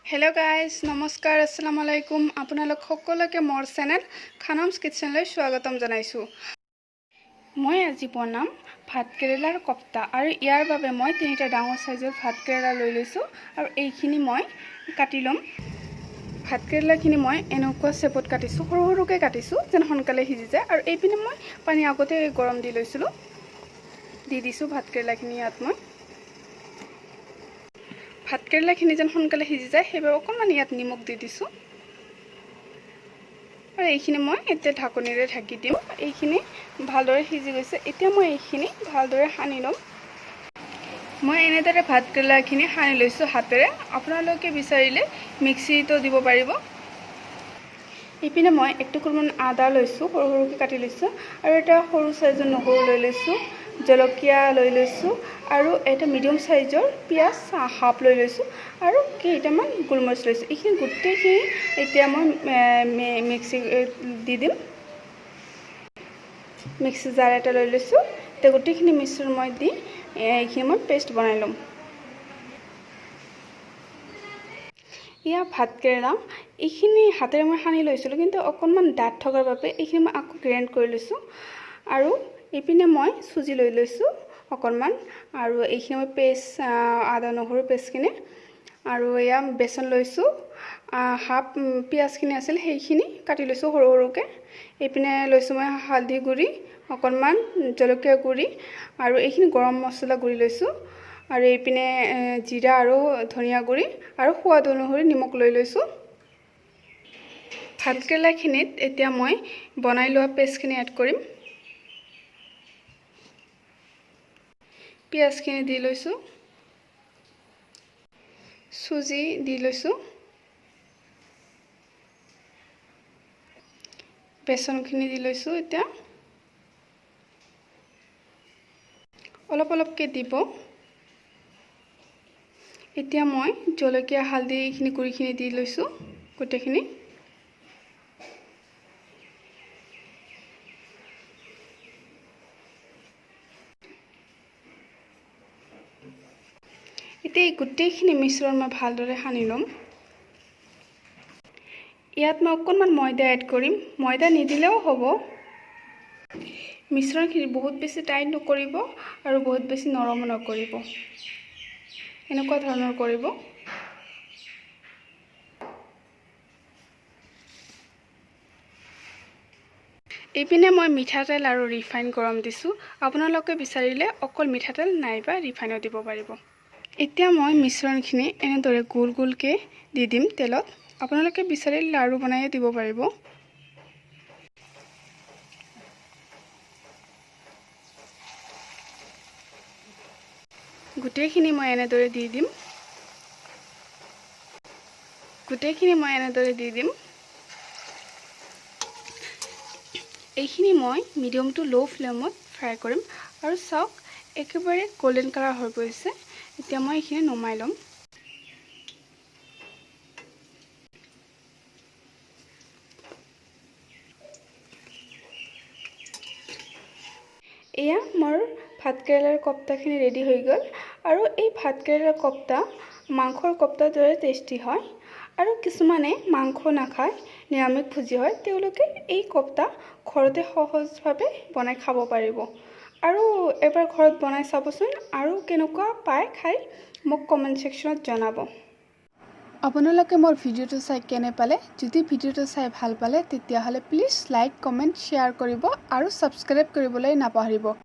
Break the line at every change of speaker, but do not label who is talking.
hello guys नमस्कार अस्सलामु आलैकुम আপোনালোক সকলোকে মোৰ চেনেল খানমছ কিচেনলৈ স্বাগতম জনাইছো মই আজি বনাম ভাত কেৰেলাৰ কপ্তা আৰু ইয়াৰ বাবে মই তিনিটা ডাঙৰ সাইজৰ ভাত কেৰেলা লৈ লৈছো আৰু এইখিনি মই কাটি লম ভাত কেৰেলাখিনি মই এনেকুৱা শেপত কাটিছো সৰু সৰুকে কাটিছো যেন সোনকালে সিজি যায় আৰু এইপিনে মই পানী আগতে গৰম দি লৈছিলো দি দিছো ভাত কেৰেলাখিনি ইয়াত মই ভাত কেৰেলাখিনি যেন সোনকালে সিজি যায় হেবে অকণমান ইয়াত নিমখ দি দিছো আৰু এইখিনি মই এতিয়া ঢাকনিৰে ঢাকি দিম এইখিনি ভালদৰে সিজি গৈছে এতিয়া মই এইখিনি ভালদৰে সানি লম মই এনেদৰে ভাত কেৰেলাখিনি সানি লৈছো হাতেৰে আপোনালোকে বিচাৰিলে মিক্সিটো দিব পাৰিব ইপিনে মই এক টুকুৰমান আদা লৈছো সৰু সৰুকৈ কাটি লৈছো আৰু এটা সৰু সাইজৰ নহৰু লৈ লৈছো জলকীয়া লৈ লৈছো আৰু এটা মিডিয়াম সাইজৰ পিয়াজ হাফ লৈ লৈছো আৰু কেইটামান গোলমৰিচ লৈছো এইখিনি গুটেইখিনি এতিয়া মই মিক্সি দি দিম মিক্সি জাৰ এটা লৈ লৈছো তে গুটেইখিনি মিশ্ৰণ মই দি এইখিনি মই পেষ্ট বনাই লম ইয়া ভাত কেৰেলা এইখিনি হাতেৰে মই সানি লৈছিলো কিন্তু অকণমান ডাঠ থকাৰ বাবে এইখিনি মই আকৌ গ্ৰাইণ্ড কৰি লৈছো আৰু ইপিনে মই সুজি লৈ লৈছো অকণমান আৰু এইখিনি মই পেষ্ট আদা নহৰু পেষ্টখিনি আৰু ইয়া বেসন লৈছো হাফ পিয়াজখিনি আছিল সেইখিনি কাটি লৈছো সৰু সৰুকে ইপিনে লৈছো মই হালধি গুৰি অকণমান জলকীয়া গুৰি আৰু এইখিনি গৰম মছলা গুৰি লৈছো আৰু ইপিনে জিৰা আৰু ধনিয়া গুৰি আৰু সোৱাদ অনুসৰি নিমখ লৈ লৈছো ভাত কেৰেলাখিনিত এতিয়া মই বনাই লোৱা পেষ্টখিনি এড কৰিম পিয়াজখিনি দি লৈছো সুজি দি লৈছো বেসনখিনি দি লৈছো এতিয়া অলপ অলপকে দিব এতিয়া মই জলকীয়া হালধি এইখিনি গুৰিখিনি দি লৈছো গোটেইখিনি এতিয়া এই গোটেইখিনি মিশ্ৰণ মই ভালদৰে সানি লম ইয়াত মই অকণমান ময়দা এড কৰিম ময়দা নিদিলেও হ'ব মিশ্ৰণখিনি বহুত বেছি টাইট নকৰিব আৰু বহুত বেছি নৰম নকৰিব এনেকুৱা ধৰণৰ কৰিব এইপিনে মই মিঠাতেল আৰু ৰিফাইন গৰম দিছো আপোনালোকে বিচাৰিলে অকল মিঠাতেল নাইবা ৰিফাইনো দিব পাৰিব এতিয়া মই মিশ্ৰণখিনি এনেদৰে গোল গোলকে দি দিম তেলত আপোনালোকে বিচাৰিলে লাৰু বনাই দিব পাৰিব গোটেইখিনি মই এনেদৰে দি দিম এইখিনি মই মিডিয়াম টু লো ফ্লেমত ফ্ৰাই কৰিম আৰু চাওক একেবাৰে গোল্ডেন কালাৰ হৈ গৈছে এতিয়া মই এইখিনি নমাই লম এয়া মোৰ ভাত কেৰেলাৰ কপ্তাখিনি ৰেডি হৈ গ'ল আৰু এই ভাত কেৰেলাৰ কপ্তা মাংসৰ কপ্তাৰ দৰে টেষ্টি হয় আৰু কিছুমানে মাংস নাখায় নিৰামিষ ভোজী হয় তেওঁলোকে এই কপ্তা ঘৰতে সহজভাৱে বনাই খাব পাৰিব আৰু এবাৰ ঘৰত বনাই চাবচোন আৰু কেনেকুৱা পায় খাই মোক কমেন্ট সেকশনত জনাব আপোনালোকে মোৰ ভিডিঅটো চাই কেনে পালে যদি ভিডিঅটো চাই ভাল পালে তেতিয়া হলে প্লিজ লাইক কমেন্ট শেয়াৰ কৰিব আৰু সাবস্ক্ৰাইব কৰিবলৈ নাপাহৰিব